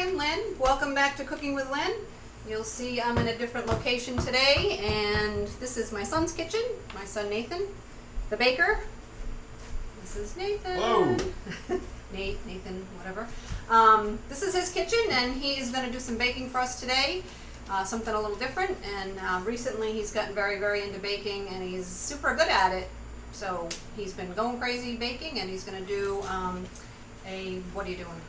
I'm Lynn. Welcome back to Cooking with Lynn. You'll see I'm in a different location today, and this is my son's kitchen. My son Nathan, the baker. This is Nathan. Hello. Nathan, whatever. This is his kitchen, and he's going to do some baking for us today. Something a little different, and recently he's gotten very, very into baking, and he's super good at it. So he's been going crazy baking, and he's going to do what are you doing?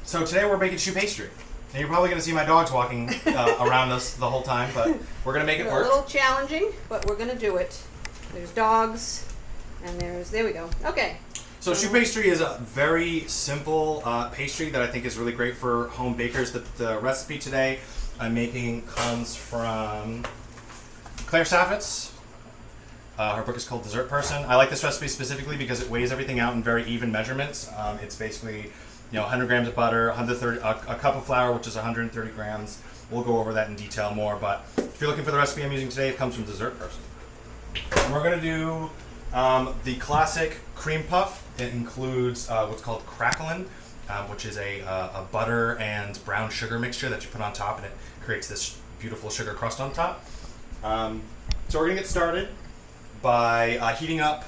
So today we're making choux pastry. And you're probably going to see my dogs walking around us the whole time, but we're going to make it work. A little challenging, but we're going to do it. There's dogs, and there we go. Okay. So choux pastry is a very simple pastry that I think is really great for home bakers. The recipe today I'm making comes from Claire Saffitz. Her book is called Dessert Person. I like this recipe specifically because it weighs everything out in very even measurements. It's basically 100 grams of butter, a cup of flour, which is 130 grams. We'll go over that in detail more, but if you're looking for the recipe I'm using today, it comes from Dessert Person. And we're going to do the classic cream puff. It includes what's called cracklin, which is a butter and brown sugar mixture that you put on top, and it creates this beautiful sugar crust on top. So we're going to get started by heating up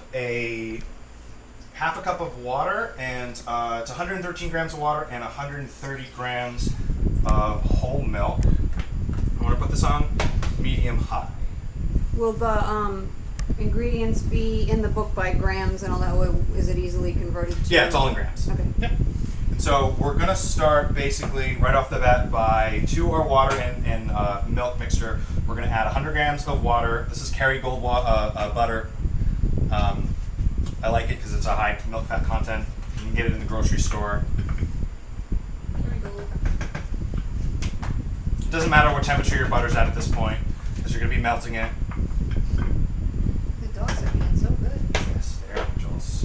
half a cup of water, and it's 113 grams of water and 130 grams of whole milk. I want to put this on medium high. Will the ingredients be in the book by grams and all that? Is it easily converted to? Yeah, it's all in grams. Okay. Yeah. And so we're going to start basically right off the bat to our water and milk mixture. We're going to add 100 grams of water. This is Kerrygold butter. I like it because it's a high milk fat content. You can get it in the grocery store. It doesn't matter what temperature your butter's at this point, because you're going to be melting it. The dogs are being so good. Yes, they're angels.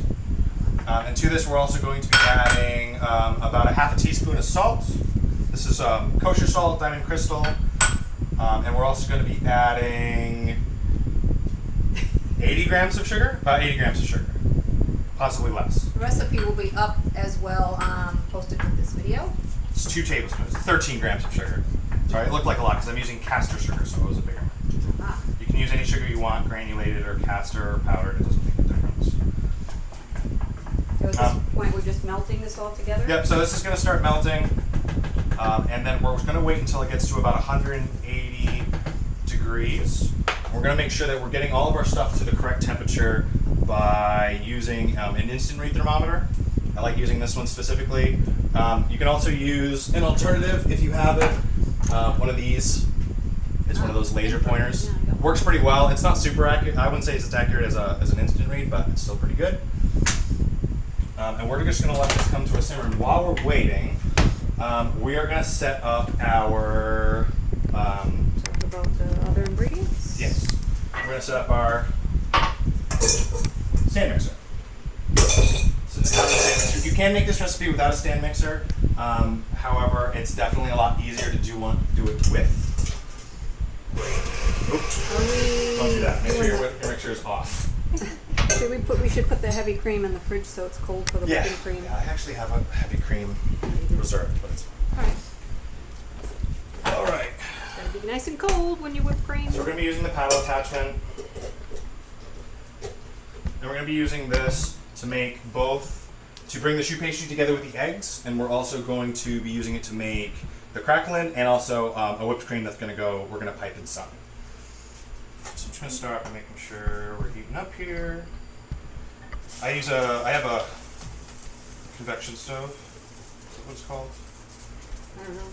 And to this, we're also going to be adding about a half a teaspoon of salt. This is kosher salt, diamond crystal. And we're also going to be adding 80 grams of sugar. About 80 grams of sugar. Possibly less. The recipe will be up as well, posted with this video. It's 2 tablespoons, 13 grams of sugar. Sorry, it looked like a lot because I'm using caster sugar, so it was a bigger one. Ah. You can use any sugar you want, granulated or caster or powdered. It doesn't make a difference. So at this point, we're just melting this all together? Yep, so this is going to start melting, and then we're going to wait until it gets to about 180 degrees. We're going to make sure that we're getting all of our stuff to the correct temperature by using an instant read thermometer. I like using this one specifically. You can also use an alternative if you have it. One of these is one of those laser pointers. Works pretty well. It's not super accurate. I wouldn't say it's as accurate as an instant read, but it's still pretty good. And we're just going to let this come to a simmer. And while we're waiting, we are going to set up our... Talk about the other ingredients? Yes. We're going to set up our stand mixer. So you can make this recipe without a stand mixer. However, it's definitely a lot easier to do it with. Oops. Don't do that. Make sure your mixer is off. We should put the heavy cream in the fridge so it's cold for the whipping cream. Yeah, I actually have a heavy cream reserved, but it's fine. All right. All right. It's gotta be nice and cold when you whip cream. So we're going to be using the paddle attachment. And we're going to be using this to bring the choux pastry together with the eggs, and we're also going to be using it to make the cracklin and also a whipped cream we're going to pipe in some. So I'm just going to start by making sure we're heating up here. I have a convection stove. Is that what it's called? I don't know.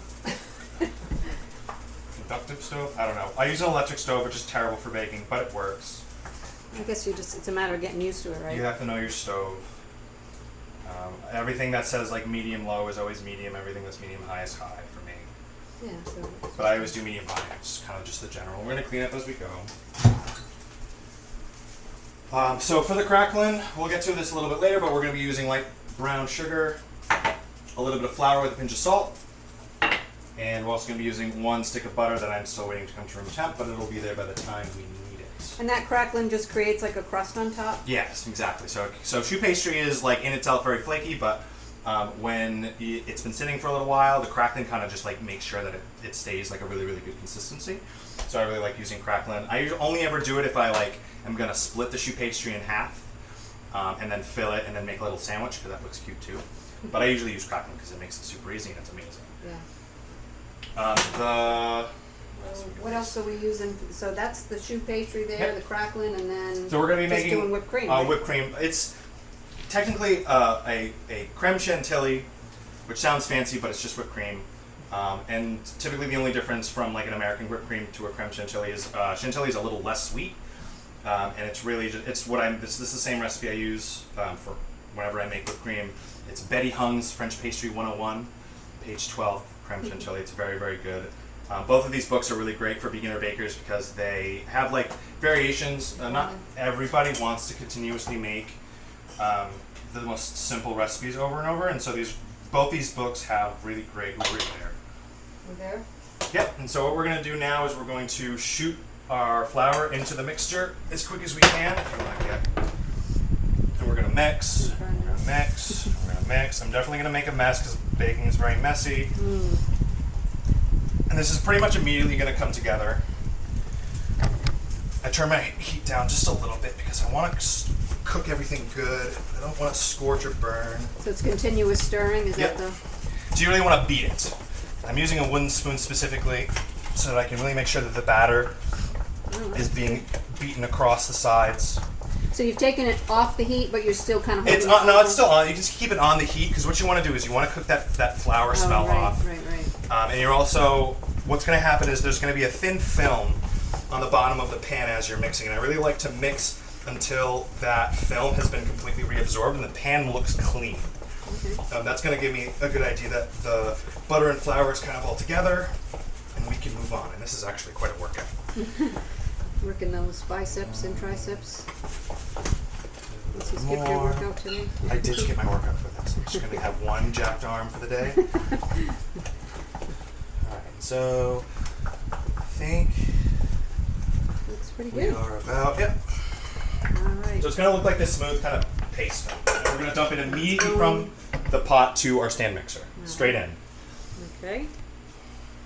Inductive stove? I don't know. I use an electric stove, which is terrible for baking, but it works. I guess it's a matter of getting used to it, right? You have to know your stove. Everything that says like medium low is always medium. Everything that's medium high is high for me. Yeah. So. But I always do medium high. It's kind of just the general. We're going to clean up as we go. So for the cracklin, we'll get to this a little bit later, but we're going to be using light brown sugar, a little bit of flour with a pinch of salt, and we're also going to be using 1 stick of butter that I'm still waiting to come to room temp, but it'll be there by the time we need it. And that cracklin just creates like a crust on top? Yes, exactly. So choux pastry is like in itself very flaky, but When it's been sitting for a little while, the crackling kind of just like makes sure that it stays like a really, really good consistency. So I really like using crackling. I only ever do it if I like am gonna split the choux pastry in half and then fill it and then make a little sandwich because that looks cute too. But I usually use crackling because it makes it super easy and it's amazing. Yeah. What else are we using? So that's the choux pastry there, Yep. the crackling, and then So we're gonna be just making doing whipped cream. Right? whipped cream. It's technically a creme chantilly, which sounds fancy, but it's just whipped cream. And typically the only difference from like an American whipped cream to a creme chantilly is chantilly is a little less sweet, and it's really just, it's what I'm. This is the same recipe I use for whenever I make whipped cream. It's Betty Hung's French Pastry 101, page 12, creme chantilly. It's very, very good. Both of these books are really great for beginner bakers because they have like variations. Not everybody wants to continuously make the most simple recipes over and over, and so both these books have really great there. We're there. Yep. And so what we're going to do now is we're going to shoot our flour into the mixture as quick as we can. If you want to get, and we're going to mix. We're going to mix. We're going to mix. I'm definitely going to make a mess because baking is very messy. And this is pretty much immediately going to come together. I turn my heat down just a little bit because I want to cook everything good. I don't want to scorch or burn. So it's continuous stirring. Is Yep. that the? So you really want to beat it. I'm using a wooden spoon specifically so that I can really make sure that the batter is being beaten across the sides. So you've taken it off the heat, but you're still kind of. It's on, no, it's still on. You just keep it on the heat because what you want to do is you want to cook that flour smell off. Right. And you're also, what's going to happen is there's going to be a thin film on the bottom of the pan as you're mixing. And I really like to mix until that film has been completely reabsorbed and the pan looks clean. Okay. That's going to give me a good idea that the butter and flour is kind of all together and we can move on. And this is actually quite a workout. Working those biceps and triceps. Did you skip your workout today? I did skip my workout for this. I'm just going to have one jacked arm for the day. Alright, so I think Looks pretty we good. are about, yep. All right. So it's going to look like this smooth kind of paste. And we're going to dump it immediately from the pot to our stand mixer, straight in. Okay.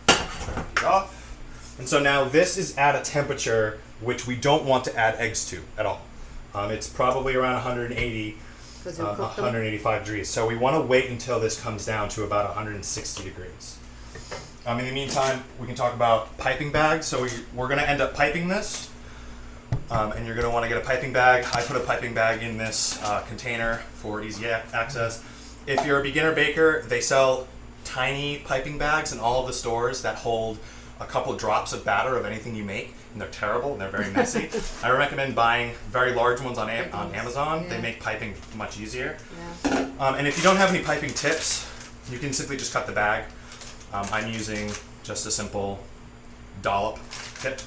Turn it off. And so now this is at a temperature which we don't want to add eggs to at all. It's probably around 180, 185 degrees. So we want to wait until this comes down to about 160 degrees. In the meantime, we can talk about piping bags. So we're going to end up piping this. And you're going to want to get a piping bag. I put a piping bag in this container for easy access. If you're a beginner baker, they sell tiny piping bags in all of the stores that hold a couple of drops of batter of anything you make, and they're terrible and they're very messy. I recommend buying very large ones on Amazon. Yeah. They make piping much easier. Yeah. And if you don't have any piping tips, you can simply just cut the bag. I'm using just a simple dollop tip.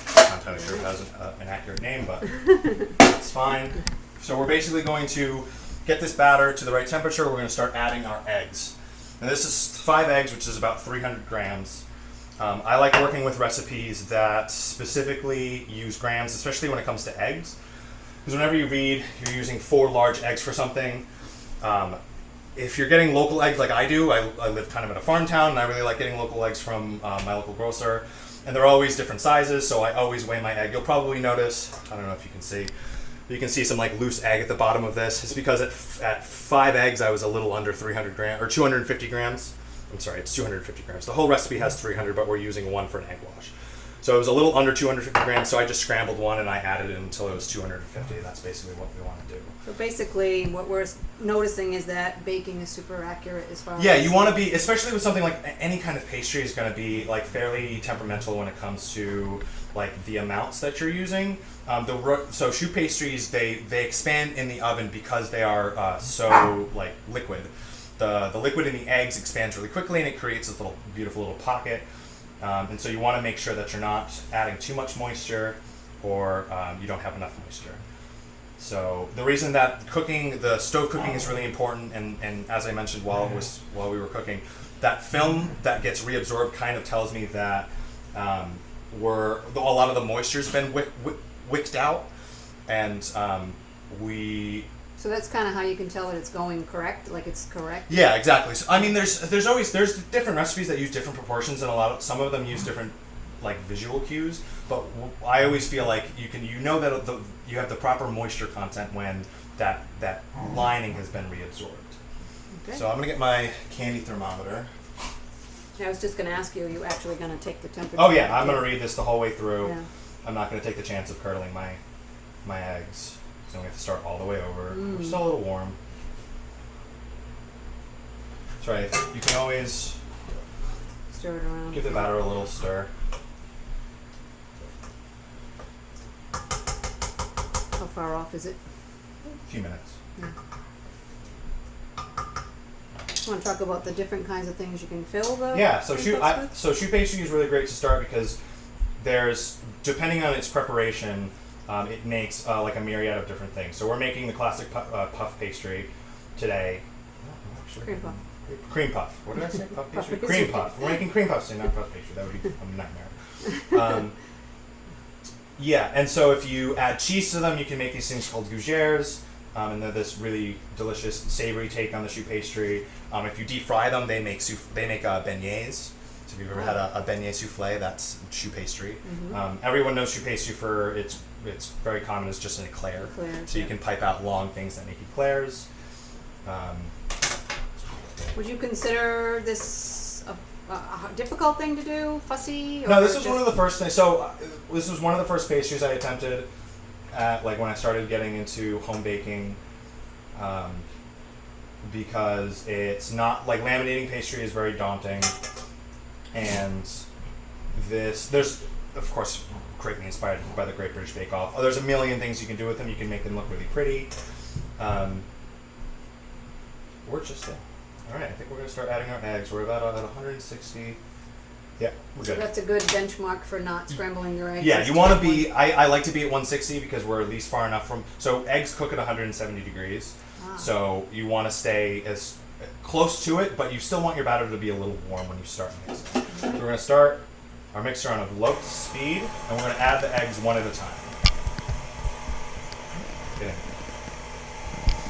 I'm not entirely sure if it has an accurate name, but it's fine. So we're basically going to get this batter to the right temperature. We're going to start adding our eggs. And this is 5 eggs, which is about 300 grams. I like working with recipes that specifically use grams, especially when it comes to eggs. Because whenever you read, you're using 4 large eggs for something. If you're getting local eggs like I do, I live kind of in a farm town, and I really like getting local eggs from my local grocer. And they're always different sizes, so I always weigh my egg. You'll probably notice, I don't know if you can see, but you can see some like loose egg at the bottom of this. It's because at 5 eggs, I was a little under 300 grams, or 250 grams. I'm sorry, it's 250 grams. The whole recipe has 300, but we're using 1 for an egg wash. So it was a little under 250 grams, so I just scrambled 1 and I added it until it was 250. That's basically what we want to do. So basically, what we're noticing is that baking is super accurate as far as. Yeah, you want to be, especially with something like any kind of pastry is going to be like fairly temperamental when it comes to like the amounts that you're using. So choux pastries, they expand in the oven because they are so like liquid. The liquid in the eggs expands really quickly and it creates this little beautiful little pocket. And so you want to make sure that you're not adding too much moisture or you don't have enough moisture. So the reason that the stove cooking is really important, and as I mentioned while we were cooking, that film that gets reabsorbed kind of tells me that a lot of the moisture's been wicked out, and So that's kind of how you can tell that it's going correct, like it's correct. Yeah, exactly. So I mean, there's different recipes that use different proportions, and some of them use different like visual cues. But I always feel like you know that you have the proper moisture content when that lining has been reabsorbed. Okay. So I'm gonna get my candy thermometer. I was just going to ask you, are you actually going to take the temperature? Oh yeah, I'm gonna read this the whole way through. Yeah. I'm not gonna take the chance of curdling my eggs. So we have to start all the way over. We're still a little warm. That's right. You can always Stir it around. give the batter a little stir. How far off is it? A few minutes. Yeah. You want to talk about the different kinds of things you can fill the Yeah, so cream puffs with? choux pastry is really great to start because there's, depending on its preparation, it makes like a myriad of different things. So we're making the classic puff pastry today. Cream puff. Cream puff. What did I say? Puff pastry? pastry. Cream puff. We're making cream puffs, not puff pastry. That would be a nightmare. Yeah, and so if you add cheese to them, you can make these things called gougères, and they're this really delicious, savory take on the choux pastry. If you deep fry them, they make beignets. So if you've ever had a beignet soufflé, that's choux pastry. Everyone knows choux pastry for it's very common as just an eclair. So you can pipe out long things that make eclairs. Would you consider this a difficult thing to do, fussy? Or No, this was one of the first things. So this was one of the first pastries I attempted at, like when I started getting into home baking, because it's not like laminating pastry is very daunting, and there's of course greatly inspired by the Great British Bake Off. Oh, there's a million things you can do with them. You can make them look really pretty. We're just there. All right, I think we're going to start adding our eggs. We're about at 160. Yeah, we're So good. that's a good benchmark for not scrambling your eggs. Yeah, you want to be, I like to be at 160 because we're at least far enough from, so eggs cook at 170 degrees. So you want to stay as close to it, but you still want your batter to be a little warm when you start mixing. So we're going to start our mixer on a low speed, and we're going to add the eggs one at a time. Okay.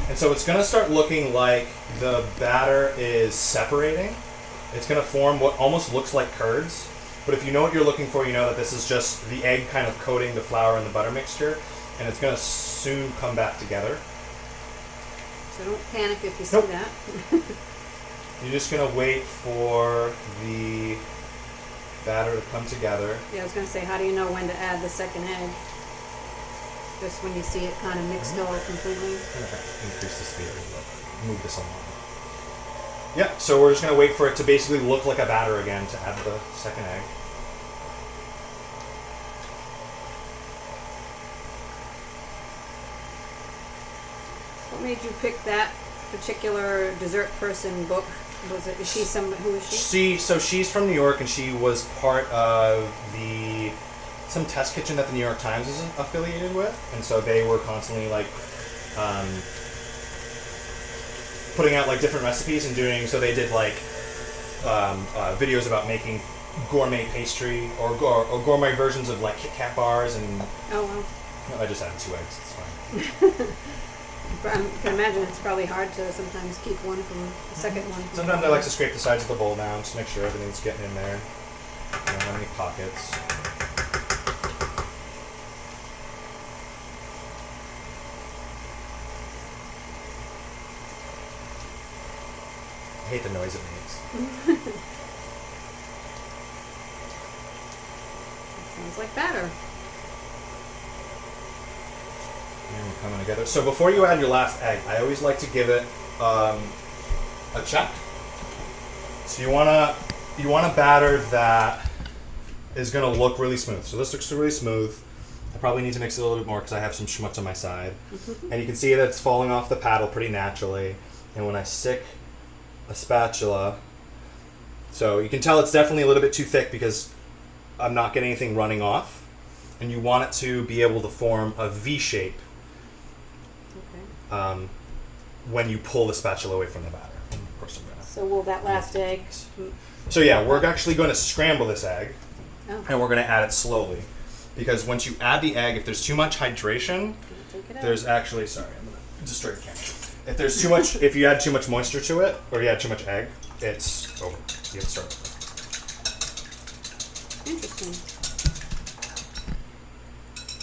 And so it's going to start looking like the batter is separating. It's going to form what almost looks like curds. But if you know what you're looking for, you know that this is just the egg kind of coating the flour and the butter mixture. And it's going to soon come back together. So don't panic if you see Nope. that. You're just going to wait for the batter to come together. Yeah, I was going to say, how do you know when to add the second egg? Just when you see it kind of mixed all completely. Okay. Increase the speed a little bit. Move this along. Yeah, so we're just going to wait for it to basically look like a batter again to add the second egg. What made you pick that particular dessert person book? Who is she? She's from New York, and she was part of some test kitchen that the New York Times is affiliated with, and so they were constantly like putting out like different recipes and doing. So they did like videos about making gourmet pastry or gourmet versions of like Kit Kat bars, and I just added 2 eggs. It's fine. I can imagine it's probably hard to sometimes keep one from the second one. Sometimes I like to scrape the sides of the bowl down just to make sure everything's getting in there. I don't have any pockets. I hate the noise it makes. That sounds like batter. And we're coming together. So before you add your last egg, I always like to give it a check. So you want a batter that is going to look really smooth. So this looks really smooth. I probably need to mix it a little bit more because I have some schmutz on my side. And you can see that it's falling off the paddle pretty naturally. And when I stick a spatula, so you can tell it's definitely a little bit too thick because I'm not getting anything running off. And you want it to be able to form a V shape when you pull the spatula away from the batter. Of course, I'm gonna. So will that last egg? So yeah, we're actually going to scramble this egg, Oh. and we're going to add it slowly, because once you add the egg, if there's too much hydration, Take it out. there's actually I'm going to It's a straight can. If there's too much, if you add too much moisture to it, or you add too much egg, it's over. You have to start over. Interesting.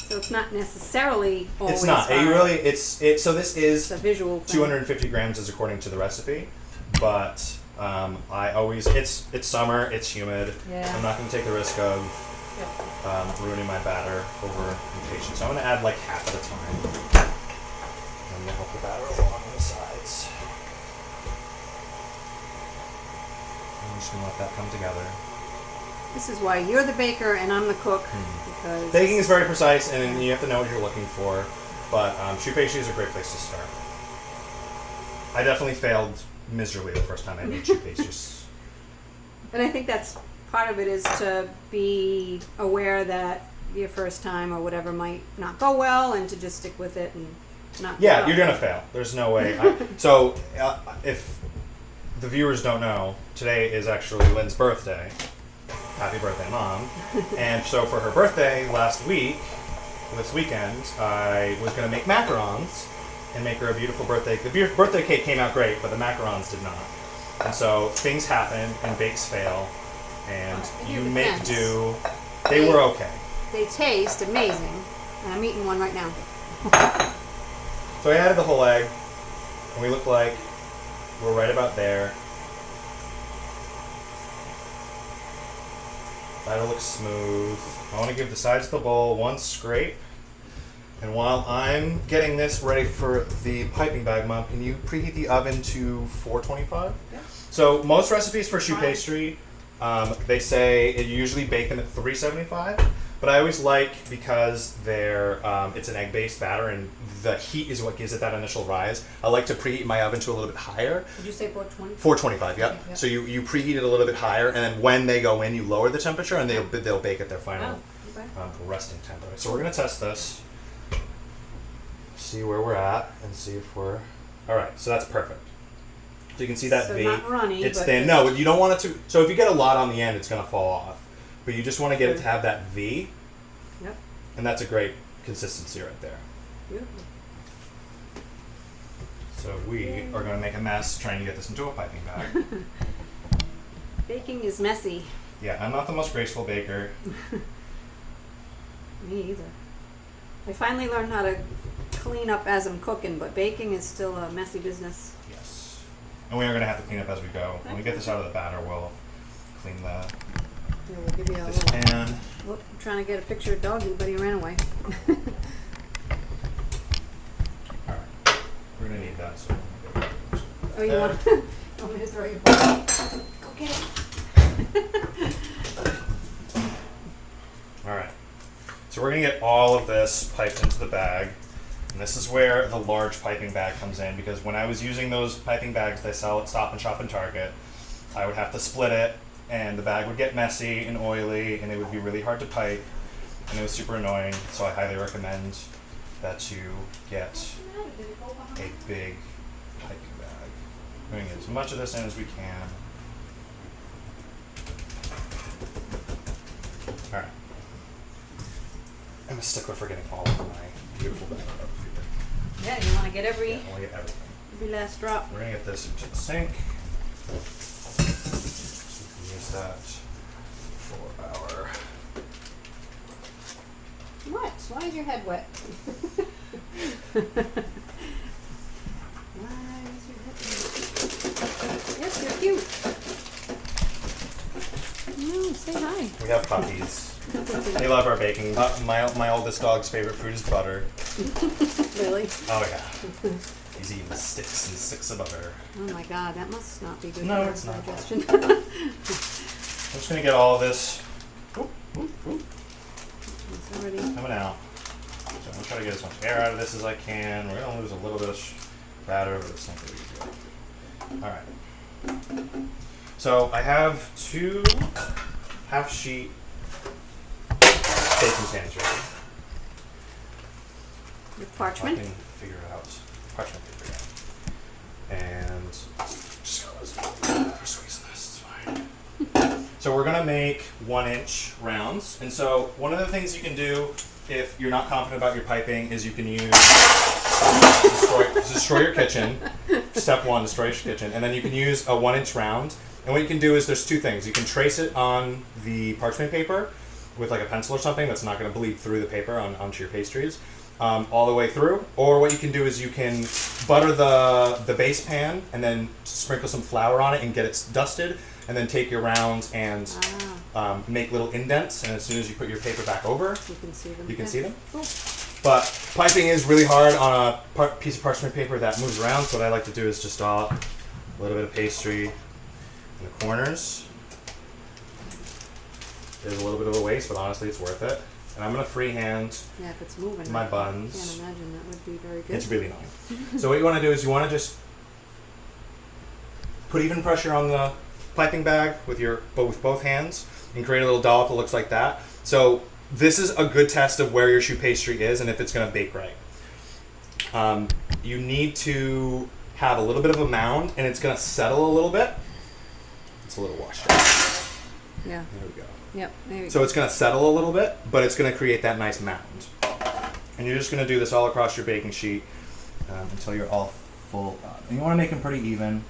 So it's not necessarily always It's not. fine. So this is It's a visual thing. 250 grams is according to the recipe, but I always it's summer, it's humid. Yeah. I'm not going to take the risk of Yep. ruining my batter over impatience. So I'm going to add like half at a time. I'm going to help the batter along on the sides. I'm just going to let that come together. This is why you're the baker and I'm the cook. Because Baking is very precise, and you have to know what you're looking for. But choux pastry is a great place to start. I definitely failed miserably the first time I made choux pastries. And I think that's part of it is to be aware that your first time or whatever might not go well, and to just stick with it and not. Yeah, give up. you're gonna fail. There's no way. If the viewers don't know, today is actually Lynne's birthday. Happy birthday, Mom! And so for her birthday this weekend, I was gonna make macarons and make her a beautiful birthday. The birthday cake came out great, but the macarons did not. And so things happen and bakes fail, and In you your make defense, do. They were okay. They taste amazing, and I'm eating one right now. So I added the whole egg, and we look like we're right about there. Batter looks smooth. I want to give the sides of the bowl one scrape. And while I'm getting this ready for the piping bag, Mom, can you preheat the oven to 425? Yeah. So most recipes for choux pastry, they say you usually bake them at 375. But I always like, because it's an egg-based batter and the heat is what gives it that initial rise, I like to preheat my oven to a little bit higher. Did you say 420? 425, yep. Okay, yep. So you preheat it a little bit higher, and then when they go in, you lower the temperature, and they'll bake at their final Oh, okay. resting temperature. So we're going to test this, see where we're at, and see if we're... All right, so that's perfect. So you can see that So V. not runny, It's but thin. just- No, you don't want it to... So if you get a lot on the end, it's going to fall off. But you just want to get it to have that V, Yep. and that's a great consistency right there. Beautiful. So we are going to make a mess trying to get this into a piping bag. Baking is messy. Yeah, I'm not the most graceful baker. Me either. I finally learned how to clean up as I'm cooking, but baking is still a messy business. Yes. And we are going to have to clean up as we go. When we get this out of the batter, we'll clean Here, we'll give you a this little. pan. Whoop, I'm trying to get a picture of Doggy, but he ran away. All right. We're going to need that. So Oh, you want, you want me to throw your ball? Go get it. All right. So we're going to get all of this piped into the bag. And this is where the large piping bag comes in, because when I was using those piping bags they sell at Stop and Shop and Target, I would have to split it, and the bag would get messy and oily, and it would be really hard to pipe, and it was super annoying. So I highly recommend that you get a big piping bag. We're going to get as much of this in as we can. All right. I'm a stickler for getting all of my beautiful bag up here. Yeah, you want to get Yeah, every I want to get everything. last drop. We're going to get this into the sink. We can use that for our... What? Why is your head wet? Why is your head wet? Yes, you're cute. No, say hi. We have puppies. They love our baking. My oldest dog's favorite food is butter. Really? Oh yeah. He's eating sticks and sticks of butter. Oh my God, that must not be good No, for it's not. digestion. I'm just going to get all of this It's already. coming out. So I'm going to try to get as much air out of this as I can. We're going to lose a little bit of batter, but it's not going to be good. All right. So I have 2 half-sheet baking pans ready. Your I parchment. can figure it out. Parchment paper, yeah. And just go squeezing this, it's fine. So we're gonna make 1-inch rounds. And so one of the things you can do if you're not confident about your piping is you can use destroy your kitchen. Step 1, destroy your kitchen. And then you can use a 1-inch round. And what you can do is there's 2 things. You can trace it on the parchment paper with like a pencil or something that's not gonna bleed through the paper onto your pastries. All the way through, or what you can do is you can butter the base pan and then sprinkle some flour on it and get it dusted, and then take your rounds and make little indents, and as soon as you put your paper back over, You can see them. you can see them. Cool. But piping is really hard on a piece of parchment paper that moves around, so what I like to do is just draw a little bit of pastry in the corners. There's a little bit of a waste, but honestly it's worth it. And I'm going to freehand Yeah, if it's moving. my I buns. can't imagine that would be very good. It's really annoying. So what you want to do is you want to just put even pressure on the piping bag with both hands and create a little dollop that looks like that. So this is a good test of where your choux pastry is and if it's going to bake right. You need to have a little bit of a mound, and it's going to settle a little bit. It's a little washed out. Yeah. There we go. Yep. There you So go. it's going to settle a little bit, but it's going to create that nice mound. And you're just going to do this all across your baking sheet until you're all full up. And you want to make them pretty even.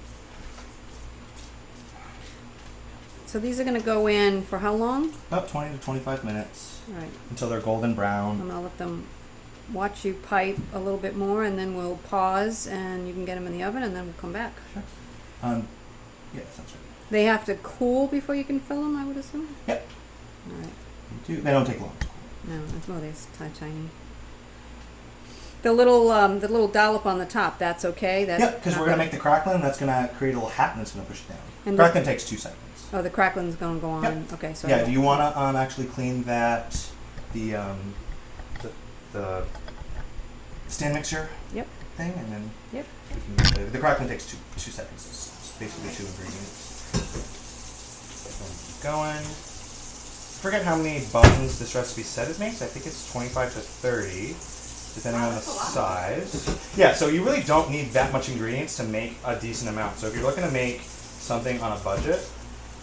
So these are going to go in for how long? About 20 to 25 minutes All right. until they're golden brown. I'm going to let them watch you pipe a little bit more, and then we'll pause, and you can get them in the oven, and then we'll come back. Sure. Yeah, sounds right. They have to cool before you can fill them, I would assume? Yep. All right. They don't take long. No, well, they're tiny. The little dollop on the top, that's okay? That's Yep, because not we're going to gonna- make the crackling. That's going to create a little hat, and it's going to push it down. And Crackling takes 2 seconds. Oh, the crackling's going to go on. Yep. Okay, so. Yeah, do you want to actually clean the stand mixer Yep. thing, and then Yep. we can get the crackling takes 2 seconds. It's basically 2 ingredients. Keep going. Forget how many buns this recipe said it makes. I think it's 25 to 30, depending on the that's a lot. size. Yeah, so you really don't need that much ingredients to make a decent amount. So if you're looking to make something on a budget,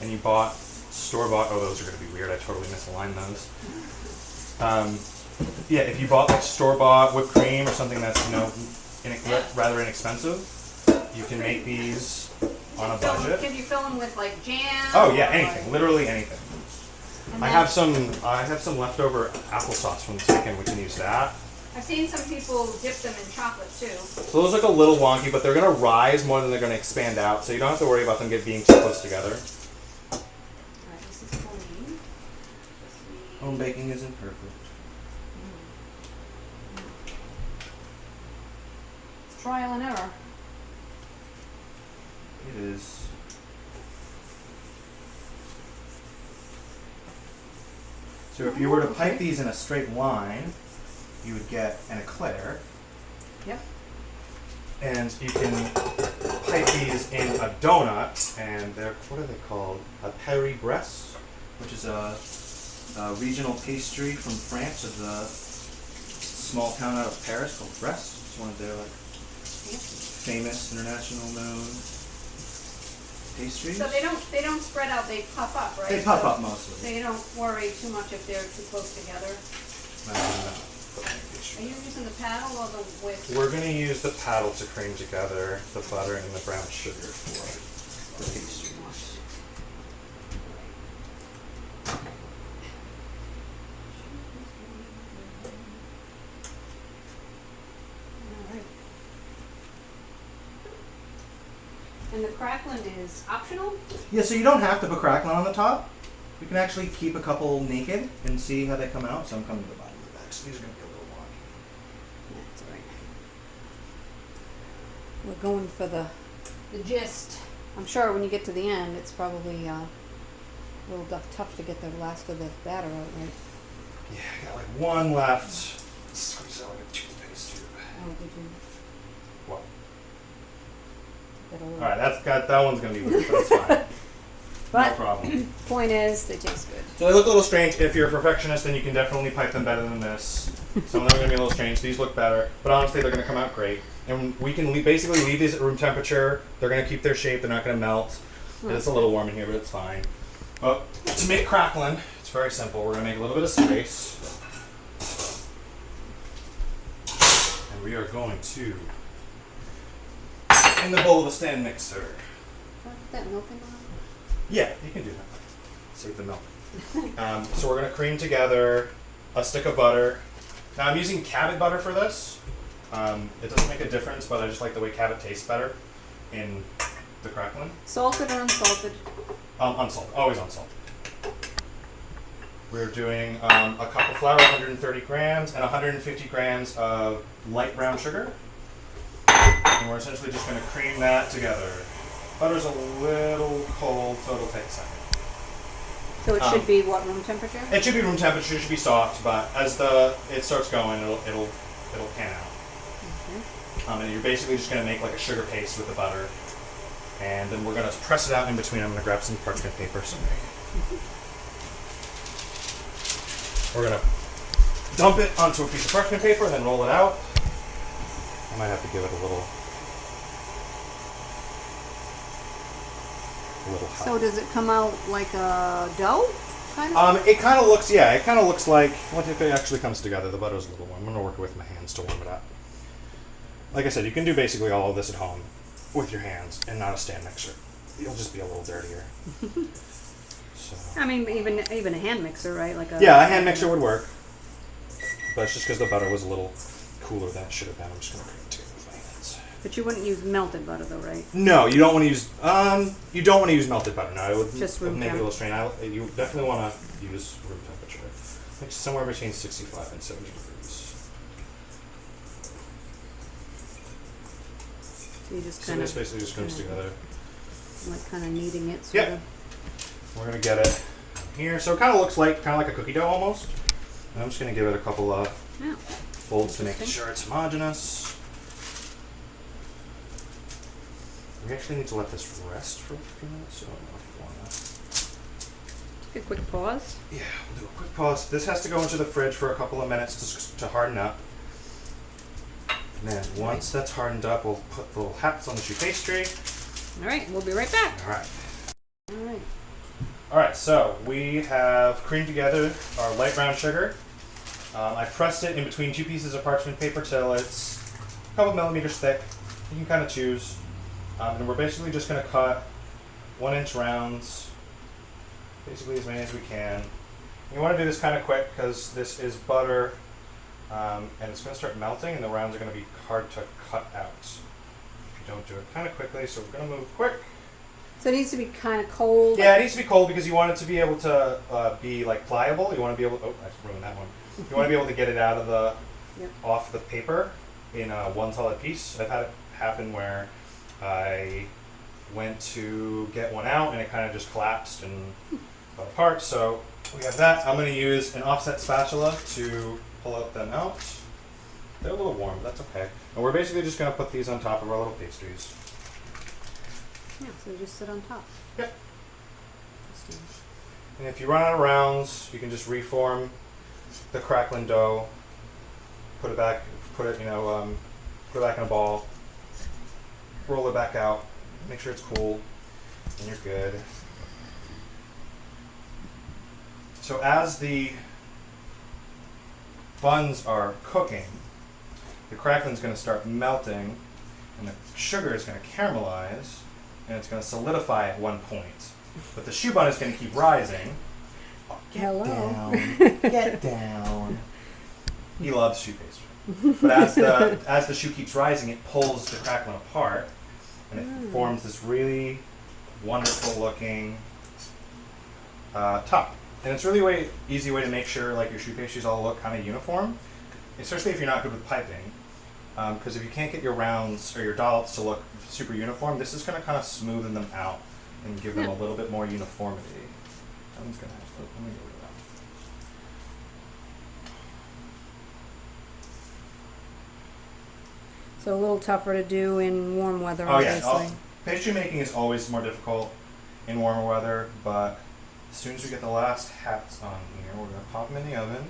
and you bought store-bought, oh, those are going to be weird. I totally misaligned those. Yeah, if you bought like store-bought whipped cream or something that's rather inexpensive, you can make these on a budget. Can you fill them with like jam? Oh yeah, or, anything, like- literally anything. and I then- have some leftover applesauce from this weekend. We can use that. I've seen some people dip them in chocolate too. So those look a little wonky, but they're going to rise more than they're going to expand out. So you don't have to worry about them being too close together. All right, this is clean. Home baking isn't perfect. It's trial and error. It is. So if you were to pipe these in a straight line, you would get an eclair, Yep. and you can pipe these in a donut, and they're, what are they called? A Paris-Bresse, which is a regional pastry from France of the small town out of Paris called Bresse. It's one of their famous international known pastries. So they don't spread out. They puff up, right? They puff So up mostly. So you don't worry too much if they're too close together. Are you using the paddle or the whisk? We're going to use the paddle to cream together the butter and the brown sugar for the pastries. All right. And the crackling is optional? Yeah, so you don't have to put crackling on the top. You can actually keep a couple naked and see how they come out. So I'm coming to the bottom of the bag, so these are going to be a little wonky. That's all right. We're going for the gist. I'm sure when you get to the end, it's probably a little tough to get the last of the batter out, right? Yeah, I got like one left. Squeeze out like a toothpaste tube. Oh, did you Well, get a little? all right, that one's going to be weird, but it's fine. But No problem. point is, they taste good. So they look a little strange. If you're a perfectionist, then you can definitely pipe them better than this. Some of them are going to be a little strange. These look better, but honestly, they're going to come out great. And we can basically leave these at room temperature. They're going to keep their shape. They're not going to melt. It's a little warm in here, but it's fine. Well, to make crackling, it's very simple. We're going to make a little bit of space. And we are going to, in the bowl of a stand mixer. That milking on? Yeah, you can do that. Save the milk. So we're going to cream together a stick of butter. Now I'm using Cabot butter for this. It doesn't make a difference, but I just like the way Cabot tastes better in the crackling. Salted or unsalted? Unsalted, always unsalted. We're doing a cup of flour, 130 grams, and 150 grams of light brown sugar. And we're essentially just going to cream that together. Butter's a little cold, so it'll take a second. So it should be what, room temperature? It should be room temperature. It should be soft, but as it starts going, it'll pan out. Okay. And you're basically just going to make like a sugar paste with the butter, and then we're going to press it out in between. I'm going to grab some parchment paper. We're going to dump it onto a piece of parchment paper and then roll it out. I might have to give it a little hot. So does it come out like a dough? Kind of? It kind of looks, yeah, it kind of looks like, what if it actually comes together? The butter's a little warm. I'm going to work with my hands to warm it up. Like I said, you can do basically all of this at home with your hands and not a stand mixer. You'll just be a little dirtier. So. I mean, even a hand mixer, right? Yeah, a hand mixer would work. But it's just because the butter was a little cooler than it should have been. I'm just going to cream it together with my hands. But you wouldn't use melted butter though, right? No, you don't want to use, melted butter. No, it would Just room make it a temp. little strain. You definitely want to use room temperature. Like somewhere between 65 and 70 degrees. So you just So kind this of basically just comes together. like kind of kneading it, sort Yep. of. We're going to get it here. So it kind of looks like a cookie dough almost. And I'm just going to give it a couple of Yeah. folds to make sure it's homogeneous. We actually need to let this rest for a few minutes, so I don't know if you want to. A quick pause. Yeah, we'll do a quick pause. This has to go into the fridge for a couple of minutes to harden up. And then once that's hardened up, we'll put the little hats on the choux pastry. All right, we'll be right back. All right. All right. All right, so we have creamed together our light brown sugar. I pressed it in between two pieces of parchment paper till it's a couple millimeters thick. You can kind of choose. And we're basically just going to cut 1-inch rounds, basically as many as we can. You want to do this kind of quick because this is butter, and it's going to start melting, and the rounds are going to be hard to cut out if you don't do it kind of quickly. So we're going to move quick. So it needs to be kind of cold. Yeah, it needs to be cold because you want it to be able to be like pliable. You want to be able. Oh, I ruined that one. You want to be able to get it out of the off the paper in one solid piece. I've had it happen where I went to get one out and it kind of just collapsed and fell apart. So we have that. I'm going to use an offset spatula to pull them out. They're a little warm, but that's okay. And we're basically just going to put these on top of our little pastries. Yeah, so they just sit on top. Yep. And if you run out of rounds, you can just reform the crackling dough, put it back in a ball, roll it back out, make sure it's cool, and you're good. So as the buns are cooking, the crackling's going to start melting, and the sugar is going to caramelize, and it's going to solidify at one point. But the choux bun is going to keep rising. Hello. Get down. He loves choux pastry. But as the choux keeps rising, it pulls the crackling apart, and it forms this really wonderful looking top. And it's really easy way to make sure like your choux pastries all look kind of uniform, especially if you're not good with piping. Because if you can't get your rounds or your dollops to look super uniform, this is going to kind of smoothen them out and give them a little bit more uniformity. That one's going to have to, let me get rid of that. So a little tougher to do in warm weather, Oh yeah, obviously. pastry making is always more difficult in warmer weather, but as soon as we get the last hats on here, we're going to pop them in the oven.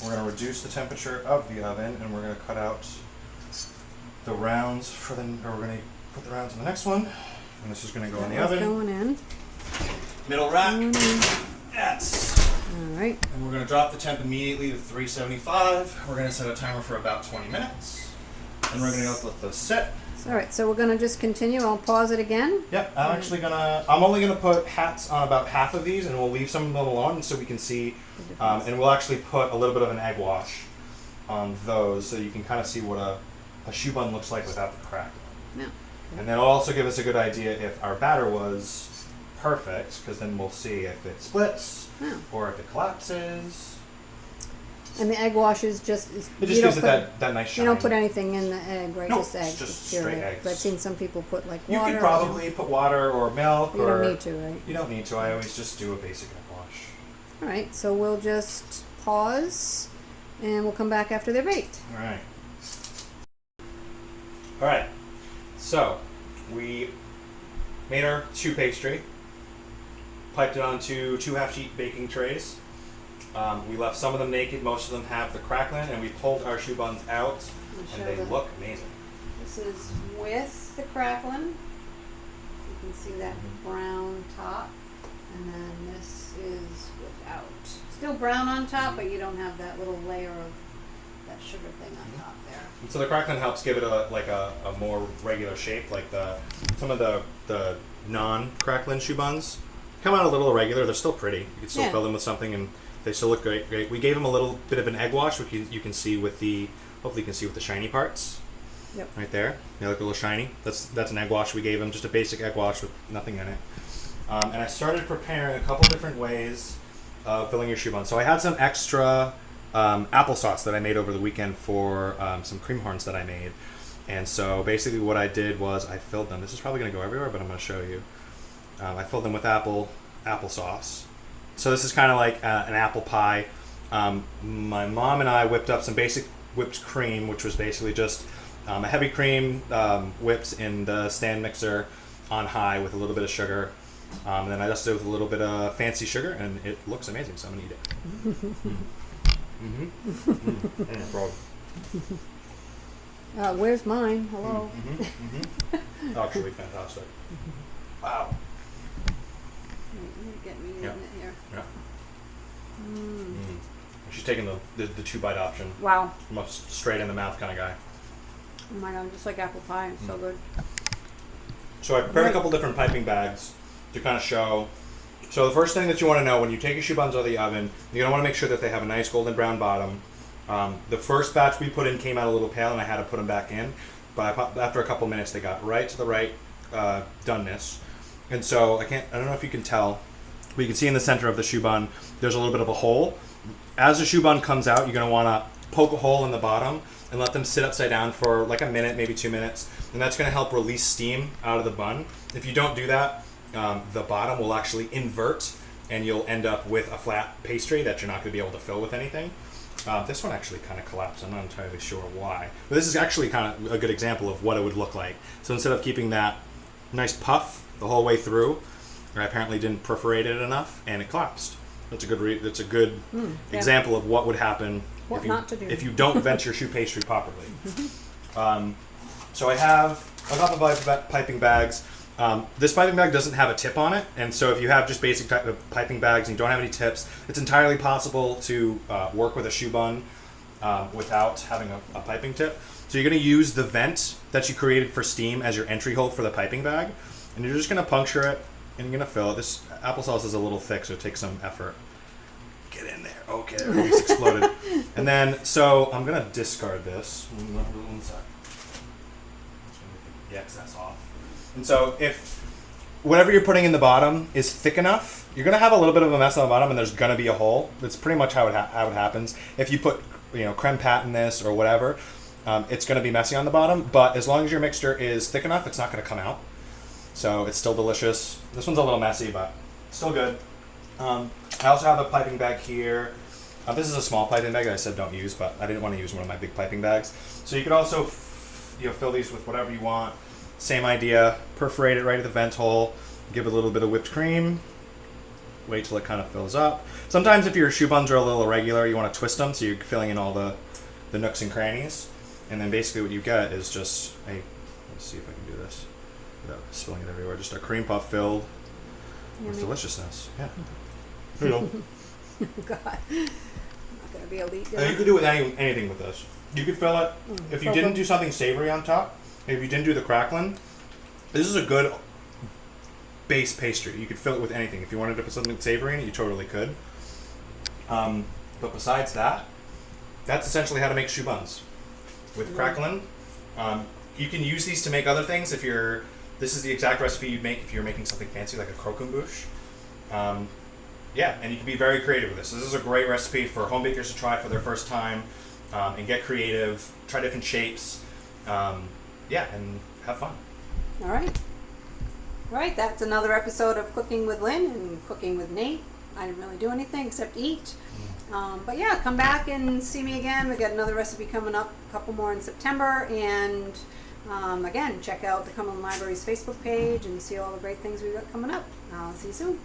We're going to reduce the temperature of the oven, and we're going to cut out the rounds we're going to put the rounds in the next one, and this is going to go in the oven. Going in. middle rack. That's. All right. And we're going to drop the temp immediately to 375. We're going to set a timer for about 20 minutes. And we're going to let those sit. All right, so we're going to just continue. I'll pause it again. Yep, I'm only going to put hats on about half of these, and we'll leave some of them alone so we can see. And we'll actually put a little bit of an egg wash on those so you can kind of see what a choux bun looks like without the crack. Yeah. And then it'll also give us a good idea if our batter was perfect, because then we'll see if it splits or if it collapses. And the egg wash is just... It just gives it that nice shine. You don't put anything in the egg, right? Nope, just eggs. just pure straight egg. eggs. But I've seen some people put like You water. could probably put water or milk. You don't need to, right? You don't need to. I always just do a basic egg wash. All right, so we'll just pause and we'll come back after they're baked. All right. All right. So we made our choux pastry, piped it onto 2 half-sheet baking trays. We left some of them naked, most of them have the crackling, and we pulled our choux buns out, and they look amazing. This is with the crackling. You can see that brown top, and then this is without. Still brown on top, but you don't have that little layer of that sugar thing on top there. And so the crackling helps give it a more regular shape, like some of the non-crackling choux buns come out a little irregular. They're still pretty. You can still fill them with something, and they still look great. We gave them a little bit of an egg wash, which you can see with hopefully you can see with the shiny parts. Yep. Right there. They look a little shiny. That's an egg wash we gave them, just a basic egg wash with nothing in it. And I started preparing a couple different ways of filling your choux bun. So I had some extra applesauce that I made over the weekend for some cream horns that I made. And so basically what I did was I filled them. This is probably going to go everywhere, but I'm going to show you. I filled them with applesauce. So this is kind of like an apple pie. My mom and I whipped up some basic whipped cream, which was basically just a heavy cream whipped in the stand mixer on high with a little bit of sugar. And then I just did it with a little bit of fancy sugar, and it looks amazing, so I'm going to eat it. Where's mine? Hello. Actually fantastic. Wow. Get me in it here. Yeah. She's taking the 2-bite option. Wow. I'm a straight in the mouth kind of guy. Oh my god, just like apple pie. It's so good. So I prepared a couple different piping bags to kind of show. So the first thing that you want to know when you take your choux buns out of the oven, you're going to want to make sure that they have a nice golden brown bottom. The first batch we put in came out a little pale, and I had to put them back in. But after a couple minutes, they got right to the right doneness. And so I don't know if you can tell, but you can see in the center of the choux bun, there's a little bit of a hole. As the choux bun comes out, you're going to want to poke a hole in the bottom and let them sit upside down for like a minute, maybe 2 minutes. And that's going to help release steam out of the bun. If you don't do that, the bottom will actually invert, and you'll end up with a flat pastry that you're not going to be able to fill with anything. This one actually kind of collapsed. I'm not entirely sure why. But this is actually kind of a good example of what it would look like. So instead of keeping that nice puff the whole way through, I apparently didn't perforate it enough, and it collapsed. That's a good example of what would happen if you don't vent your choux pastry properly. So I have a couple of piping bags. This piping bag doesn't have a tip on it, and so if you have just basic type of piping bags and you don't have any tips, it's entirely possible to work with a choux bun without having a piping tip. So you're going to use the vent that you created for steam as your entry hole for the piping bag, and you're just going to puncture it, and you're going to fill it. This applesauce is a little thick, so it takes some effort. Get in there. Okay, there, it's exploded. And then, so I'm going to discard this. One sec. The excess off. And so if whatever you're putting in the bottom is thick enough, you're going to have a little bit of a mess on the bottom, and there's going to be a hole. That's pretty much how it happens. If you put creme pat in this or whatever, it's going to be messy on the bottom. But as long as your mixture is thick enough, it's not going to come out. So it's still delicious. This one's a little messy, but still good. I also have a piping bag here. This is a small piping bag that I said don't use, but I didn't want to use one of my big piping bags. So you could also fill these with whatever you want. Same idea, perforate it right at the vent hole, give it a little bit of whipped cream, wait till it kind of fills up. Sometimes if your choux buns are a little irregular, you want to twist them so you're filling in all the nooks and crannies. And then basically what you get is just let's see if I can do this without spilling it everywhere, just a cream puff filled with Yummy. deliciousness. Yeah. You know, God, I'm not gonna be able to eat and you dinner. could do with anything with this. You could fill it if you didn't do something savory on top. If you didn't do the crackling, this is a good base pastry. You could fill it with anything. If you wanted to put something savory in it, you totally could. But besides that, that's essentially how to make choux buns with crackling. You can use these to make other things. This is the exact recipe you'd make if you're making something fancy like a croquembouche. Yeah, and you can be very creative with this. This is a great recipe for home bakers to try for their first time and get creative, try different shapes. Yeah, and have fun. All right. All right, that's another episode of Cooking with Lynne and Cooking with Nate. I didn't really do anything except eat. But yeah, come back and see me again. We got another recipe coming up, a couple more in September. And again, check out the Cumberland Library's Facebook page and see all the great things we've got coming up. I'll see you soon.